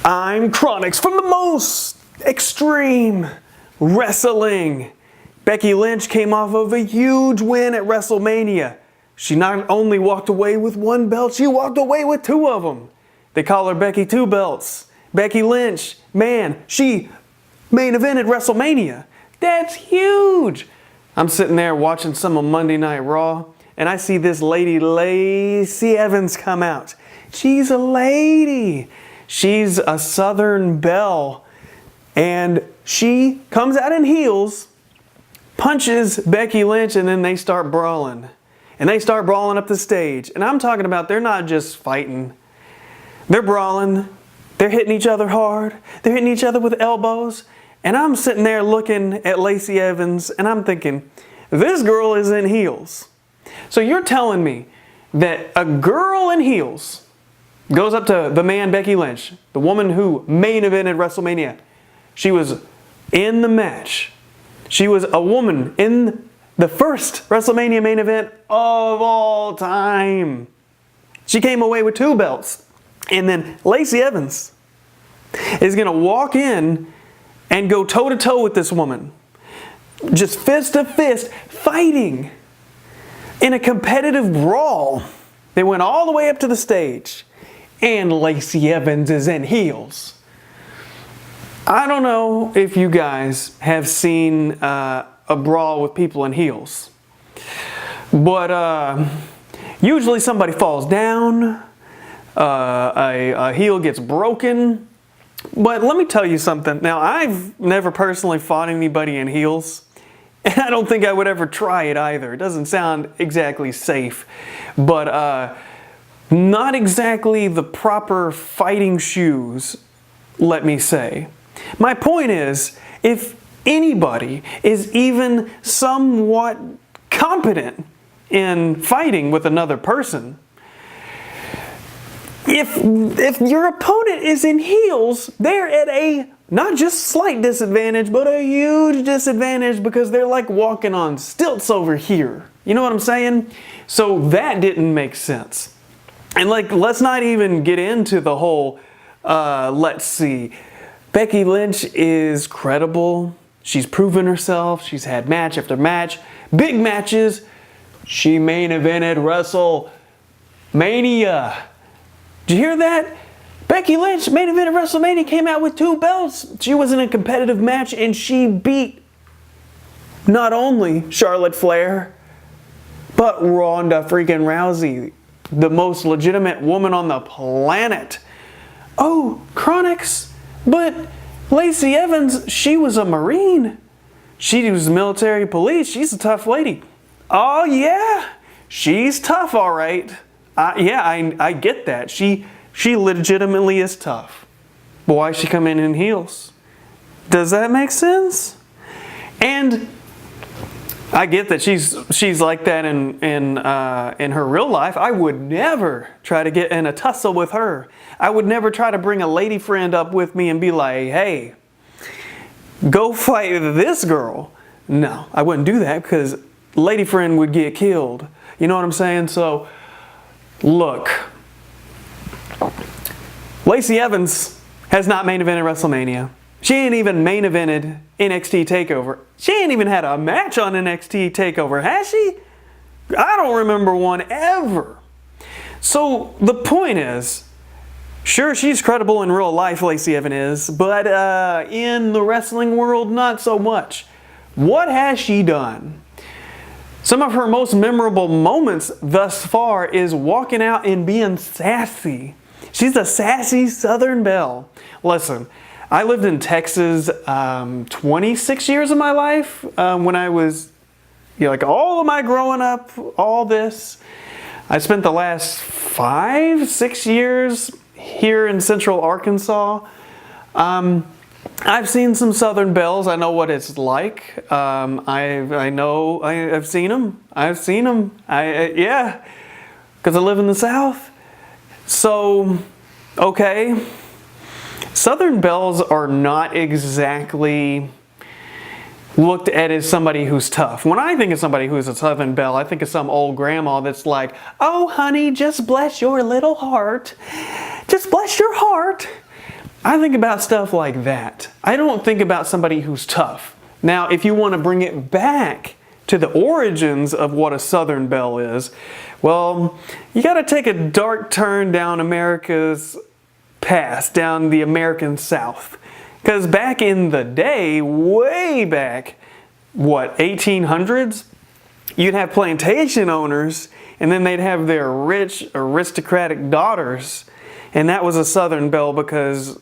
I'm Chronix from the most extreme wrestling. Becky Lynch came off of a huge win at WrestleMania. She not only walked away with one belt, she walked away with two of them. They call her Becky Two Belts. Becky Lynch, man, she main evented WrestleMania. That's huge. I'm sitting there watching some of Monday Night Raw, and I see this lady, Lacey Evans, come out. She's a lady. She's a Southern belle, and she comes out in heels, punches Becky Lynch, and then they start brawling. And they start brawling up the stage. And I'm talking about they're not just fighting. They're brawling. They're hitting each other hard. They're hitting each other with elbows. And I'm sitting there looking at Lacey Evans, and I'm thinking, this girl is in heels. So you're telling me that a girl in heels goes up to the man Becky Lynch, the woman who main evented WrestleMania. She was in the match. She was a woman in the first WrestleMania main event of all time. She came away with two belts. And then Lacey Evans is going to walk in and go toe-to-toe with this woman. Just fist to fist, fighting in a competitive brawl. They went all the way up to the stage. And Lacey Evans is in heels. I don't know if you guys have seen a brawl with people in heels. But usually somebody falls down, a heel gets broken. But let me tell you something. Now, I've never personally fought anybody in heels. And I don't think I would ever try it either. It doesn't sound exactly safe. But not exactly the proper fighting shoes, let me say. My point is, if anybody is even somewhat competent in fighting with another person, if your opponent is in heels, they're at a not just slight disadvantage, but a huge disadvantage because they're like walking on stilts over here. You know what I'm saying? So that didn't make sense. And let's not even get into the whole, let's see. Becky Lynch is credible. She's proven herself. She's had match after match. Big matches. She main evented WrestleMania. Did you hear that? Becky Lynch main evented WrestleMania, came out with two belts. She was in a competitive match and she beat not only Charlotte Flair, but Ronda freaking Rousey, the most legitimate woman on the planet. Oh, Chronix, but Lacey Evans, she was a Marine. She was military police. She's a tough lady. Oh yeah, she's tough, all right. I get that. She legitimately is tough. But why she come in heels? Does that make sense? And I get that she's like that in her real life. I would never try to get in a tussle with her. I would never try to bring a lady friend up with me and be like, hey, go fight this girl. No, I wouldn't do that because lady friend would get killed. You know what I'm saying? So, look, Lacey Evans has not main evented WrestleMania. She ain't even main evented NXT TakeOver. She ain't even had a match on NXT TakeOver, has she? I don't remember one ever. So the point is, sure, she's credible in real life, Lacey Evans is, but in the wrestling world, not so much. What has she done? Some of her most memorable moments thus far is walking out and being sassy. She's a sassy Southern belle. Listen, I lived in Texas 26 years of my life when I was, like all of my growing up, all this. I spent the last 5-6 years here in Central Arkansas. I've seen some Southern belles. I know what it's like. I've seen them. Yeah, because I live in the South. So, okay. Southern belles are not exactly looked at as somebody who's tough. When I think of somebody who's a Southern belle, I think of some old grandma that's like, oh honey, just bless your little heart. Just bless your heart. I think about stuff like that. I don't think about somebody who's tough. Now, if you want to bring it back to the origins of what a Southern belle is, well, you got to take a dark turn down America's past, down the American South. Because back in the day, way back, 1800s, you'd have plantation owners, and then they'd have their rich, aristocratic daughters, and that was a Southern belle because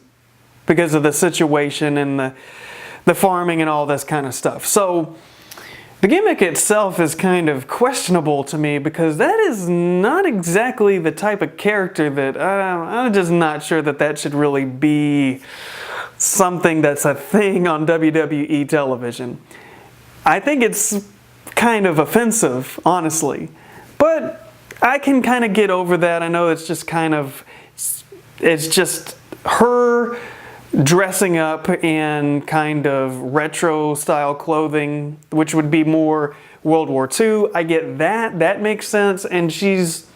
of the situation and the farming and all this kind of stuff. So the gimmick itself is kind of questionable to me because that is not exactly the type of character that I'm just not sure that should really be something that's a thing on WWE television. I think it's kind of offensive, honestly, but I can kind of get over that. I know it's just her dressing up in kind of retro style clothing, which would be more World War II. I get that. That makes sense. And she's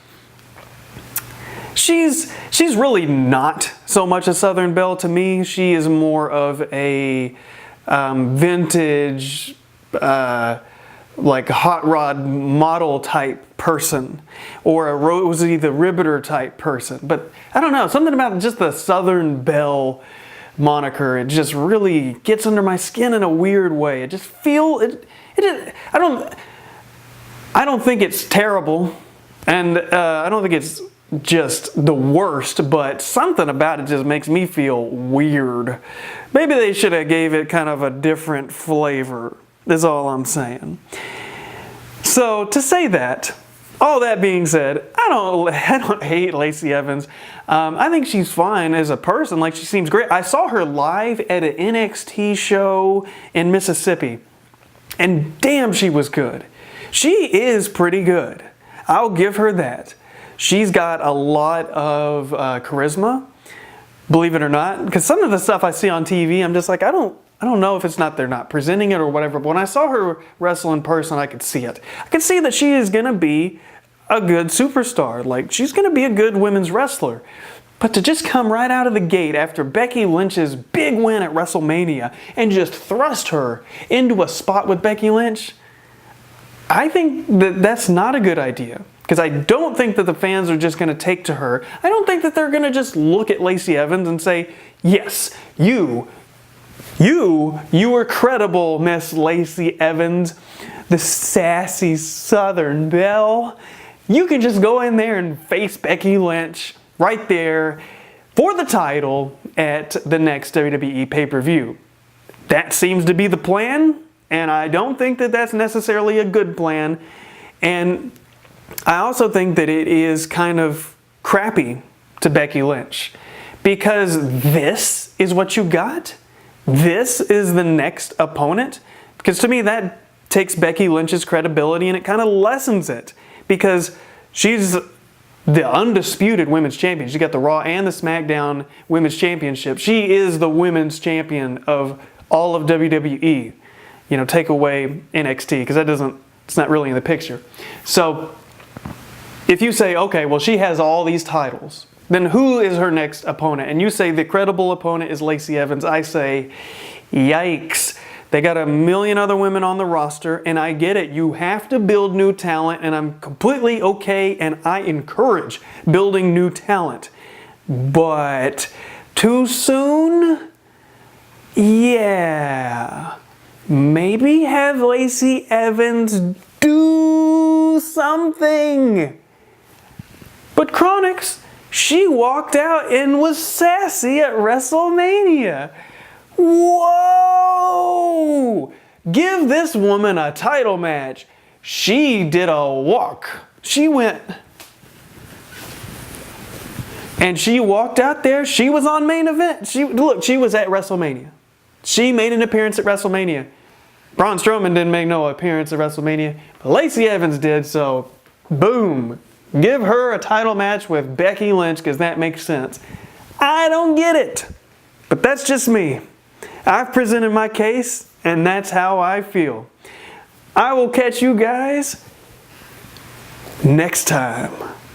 really not so much a Southern belle to me. She is more of a vintage, like hot rod model type person, or a Rosie the Riveter type person. But I don't know, something about just the Southern belle moniker, it just really gets under my skin in a weird way. It just I don't think it's terrible, and I don't think it's just the worst, but something about it just makes me feel weird. Maybe they should have gave it kind of a different flavor, is all I'm saying. So to say that, all that being said, I don't hate Lacey Evans. I think she's fine as a person. Like, she seems great. I saw her live at an NXT show in Mississippi, and damn, she was good. She is pretty good. I'll give her that. She's got a lot of charisma, believe it or not. Because some of the stuff I see on TV, I'm just like, I don't know if they're not presenting it or whatever. But when I saw her wrestle in person, I could see it. I could see that she is going to be a good superstar. Like, she's going to be a good women's wrestler. But to just come right out of the gate after Becky Lynch's big win at WrestleMania and just thrust her into a spot with Becky Lynch, I think that's not a good idea. Because I don't think that the fans are just going to take to her. I don't think that they're going to just look at Lacey Evans and say, yes, you are credible, Miss Lacey Evans, the sassy Southern belle. You can just go in there and face Becky Lynch right there for the title at the next WWE pay-per-view. That seems to be the plan, and I don't think that that's necessarily a good plan. And I also think that it is kind of crappy to Becky Lynch, because this is what you got. This is the next opponent. Because to me, that takes Becky Lynch's credibility and it kind of lessens it, because she's the undisputed women's champion. She got the Raw and the SmackDown women's championship. She is the women's champion of all of WWE. You know, take away NXT, because it's not really in the picture. So if you say, okay, well, she has all these titles, then who is her next opponent? And you say the credible opponent is Lacey Evans. I say, yikes. They got a million other women on the roster, and I get it. You have to build new talent, and I'm completely okay, and I encourage building new talent. But too soon? Yeah. Maybe have Lacey Evans do something. But Chronix, she walked out and was sassy at WrestleMania. Whoa! Give this woman a title match. She did a walk. She went, and she walked out there. She was on main event. She was at WrestleMania. She made an appearance at WrestleMania. Braun Strowman didn't make no appearance at WrestleMania, but Lacey Evans did, so boom. Give her a title match with Becky Lynch, because that makes sense. I don't get it, but that's just me. I've presented my case, and that's how I feel. I will catch you guys next time.